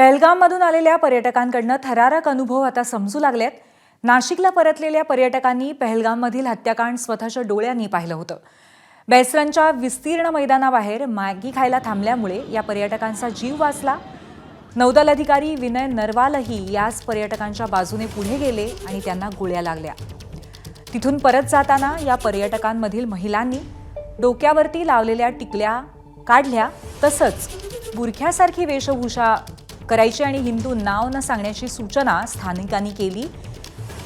पहलगाममधून आलेल्या पर्यटकांकडनं थरारक अनुभव आता समजू लागलेत. नाशिकला परतलेल्या पर्यटकांनी पहलगाममधील हत्याकांड स्वतःच्या डोळ्यांनी पाहिलं होतं. बेसरनच्या विस्तीर्ण मैदानाबाहेर मॅगी खायला थांबल्यामुळे या पर्यटकांचा जीव वाचला. नौदल अधिकारी विनय नरवालही याच पर्यटकांच्या बाजूने पुढे गेले आणि त्यांना गोळ्या लागल्या. तिथून परत जाताना या पर्यटकांमधील महिलांनी डोक्यावरती लावलेल्या टिकल्या काढल्या, तसंच बुरख्यासारखी वेशभूषा करायची आणि हिंदू नाव न सांगण्याची सूचना स्थानिकांनी केली,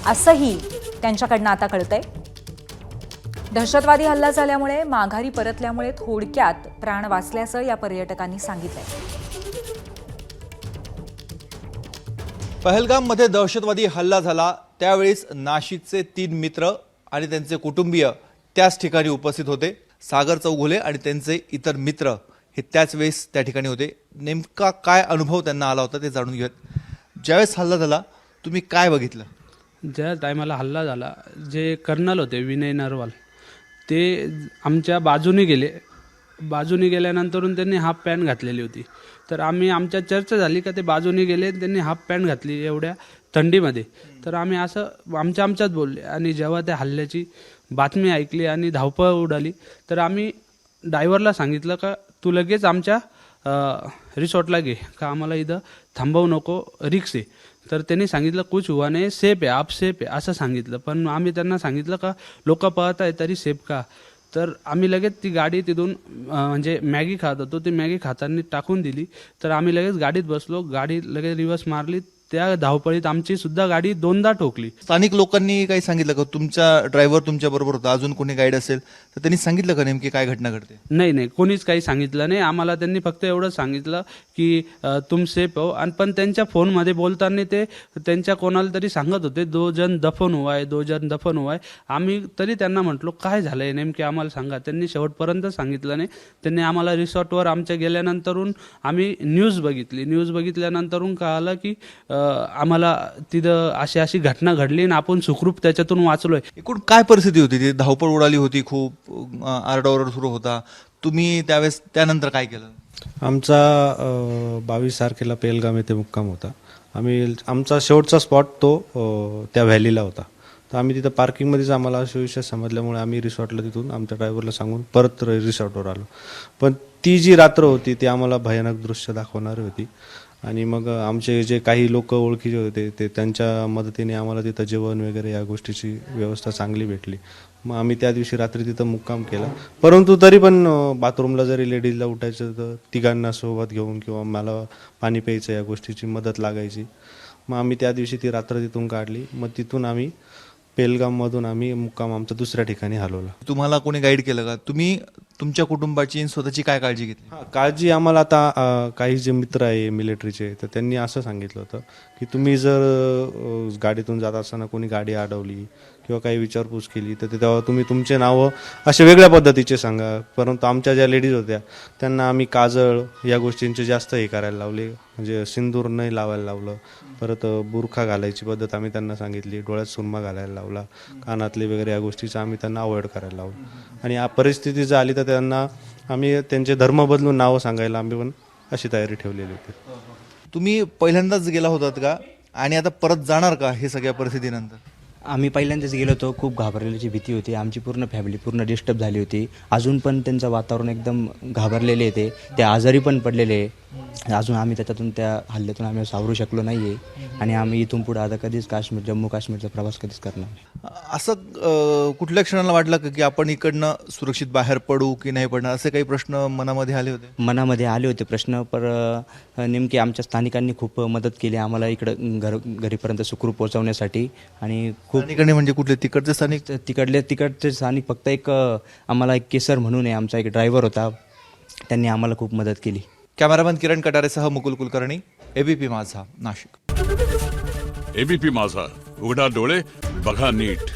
असंही त्यांच्याकडनं आता कळतंय. दहशतवादी हल्ला झाल्यामुळे माघारी परतल्यामुळे थोडक्यात प्राण वाचल्याचं या पर्यटकांनी सांगितलंय. पहलगाममध्ये दहशतवादी हल्ला झाला त्यावेळेस नाशिकचे 3 मित्र आणि त्यांचे कुटुंबीय त्याच ठिकाणी उपस्थित होते. सागर चौघुले आणि त्यांचे इतर मित्र हे त्याच वेळेस त्या ठिकाणी होते. नेमका काय अनुभव त्यांना आला होता ते जाणून घेऊयात. ज्यावेळेस हल्ला झाला तुम्ही काय बघितलं? ज्या टायमाला हल्ला झाला, जे कर्नल होते विनय नरवाल, ते आमच्या बाजूने गेले. बाजूने गेल्यानंतरून त्यांनी हाफ पॅन्ट घातलेली होती. तर आमच्या चर्चा झाली का ते बाजूने गेले, त्यांनी हाफ पॅन्ट घातली एवढ्या थंडीमध्ये. तर आम्ही असं आमच्यात बोलले आणि जेव्हा त्या हल्ल्याची बातमी ऐकली आणि धावपळ उडाली, तर आम्ही ड्रायव्हरला सांगितलं का तू लगेच आमच्या रिसॉर्टला घे, का आम्हाला इथं थांबवू नको, रिक्स आहे. तर त्यांनी सांगितलं कुछ हुआ नाही, सेफ आहे, आप सेफ आहे असं सांगितलं. पण आम्ही त्यांना सांगितलं का लोक पळत आहे तरी सेफ का. तर आम्ही लगेच ती गाडी तिथून म्हणजे मॅगी खात होतो, ती मॅगी खाताना टाकून दिली. तर आम्ही लगेच गाडीत बसलो, गाडी लगेच रिव्हर्स मारली. त्या धावपळीत आमची सुद्धा गाडी 2दा ठोकली. स्थानिक लोकांनी काही सांगितलं का? तुमचा ड्रायव्हर तुमच्या बरोबर होता, अजून कोणी गाईड असेल तर त्यांनी सांगितलं का नेमकी काय घटना घडते? नाही, कोणीच काही सांगितलं नाही आम्हाला. त्यांनी फक्त एवढं सांगितलं की तुम सेफ हो. आणि पण त्यांच्या फोनमध्ये बोलताना ते त्यांच्या कोणाला तरी सांगत होते 2 जण दफन हुआ है, 2 जण दफन हुआ है. आम्ही तरी त्यांना म्हटलो काय झालंय नेमके आम्हाला सांगा. त्यांनी शेवटपर्यंत सांगितलं नाही. त्यांनी आम्हाला रिसॉर्टवर आमच्या गेल्यानंतरून आम्ही न्यूज बघितल्यानंतरून कळालं की आम्हाला तिथं अशी घटना घडली आणि आपण सुखरूप त्याच्यातून वाचलोय. एकूण काय परिस्थिती होती? ती धावपळ उडाली होती, खूप आरडाओरड सुरू होता. तुम्ही त्यावेळेस त्यानंतर काय केलं? आमचा 22 तारखेला पेलगाम येथे मुक्काम होता. आमचा शेवटचा स्पॉट तो त्या व्हॅलीला होता. तर आम्ही तिथं पार्किंगमध्येच आम्हाला असे विषय समजल्यामुळे आम्ही रिसॉर्टला तिथून आमच्या ड्रायव्हरला सांगून परत रिसॉर्टवर आलो. पण ती जी रात्र होती ती आम्हाला भयानक दृश्य दाखवणारी होती. आणि मग आमचे जे काही लोक ओळखीचे होते ते त्यांच्या मदतीने आम्हाला तिथं जेवण वगैरे या गोष्टीची व्यवस्था चांगली भेटली. मग आम्ही त्या दिवशी रात्री तिथं मुक्काम केला. परंतु तरी पण बाथरूमला जरी लेडीजला उठायचं तर तिघांना सोबत घेऊन किंवा मला पाणी प्यायचं या गोष्टीची मदत लागायची. मग आम्ही त्या दिवशी ती रात्र तिथून काढली. मग तिथून आम्ही पेलगाममधून आम्ही मुक्काम आमचा दुसऱ्या ठिकाणी हलवला. तुम्हाला कोणी गाईड केलं का? तुम्ही तुमच्या कुटुंबाची स्वतःची काय काळजी घेतली? काळजी आम्हाला आता काही जे मित्र आहे मिलिटरीचे तर त्यांनी असं सांगितलं होतं की तुम्ही जर गाडीतून जात असताना कोणी गाडी अडवली किंवा काही विचारपूस केली तर तेव्हा तुम्ही तुमचे नावं असे वेगळ्या पद्धतीचे सांगा. परंतु आमच्या ज्या लेडीज होत्या त्यांना आम्ही काजळ या गोष्टींचे जास्त हे करायला लावले, म्हणजे सिंदूर नाही लावायला लावलं. परत बुरखा घालायची पद्धत आम्ही त्यांना सांगितली, डोळ्यात सुरमा घालायला लावला, कानातले वगैरे या गोष्टीचं आम्ही त्यांना अवॉइड करायला लावलं. आणि या परिस्थिती जर आली तर त्यांना आम्ही त्यांचे धर्म बदलून नावं सांगायला आम्ही पण अशी तयारी ठेवलेली होती. तुम्ही पहिल्यांदाच गेला होतात का आणि आता परत जाणार का हे सगळ्या परिस्थितीनंतर? आम्ही पहिल्यांदाच गेलो होतो. खूप घाबरलेल्याची भीती होती. आमची पूर्ण फॅमिली पूर्ण डिस्टर्ब झाली होती. अजून पण त्यांचं वातावरण एकदम घाबरलेले आहे. ते आजारी पण पडलेले आहे. अजून आम्ही त्याच्यातून त्या हल्ल्यातून आम्ही सावरू शकलो नाही आहे. आणि आम्ही इथून पुढे आता कधीच जम्मू काश्मीरचा प्रवास कधीच करणार नाही. असं कुठल्या क्षणाला वाटलं का की आपण इकडनं सुरक्षित बाहेर पडू की नाही पडणार, असे काही प्रश्न मनामध्ये आले होते? मनामध्ये आले होते प्रश्न, पण नेमके आमच्या स्थानिकांनी खूप मदत केली आम्हाला इकडं घरीपर्यंत सुखरूप पोहोचवण्यासाठी. आणि खूप म्हणजे कुठले तिकडचे स्थानिक? तिकडचे स्थानिक फक्त एक आम्हाला एक केसर म्हणून आहे, आमचा एक ड्रायव्हर होता, त्यांनी आम्हाला खूप मदत केली. कॅमेरामॅन किरण कटारेसह मुकुल कुलकर्णी, एबीपी माझा, नाशिक. एबीपी माझा, उघडा डोळे बघा नीट.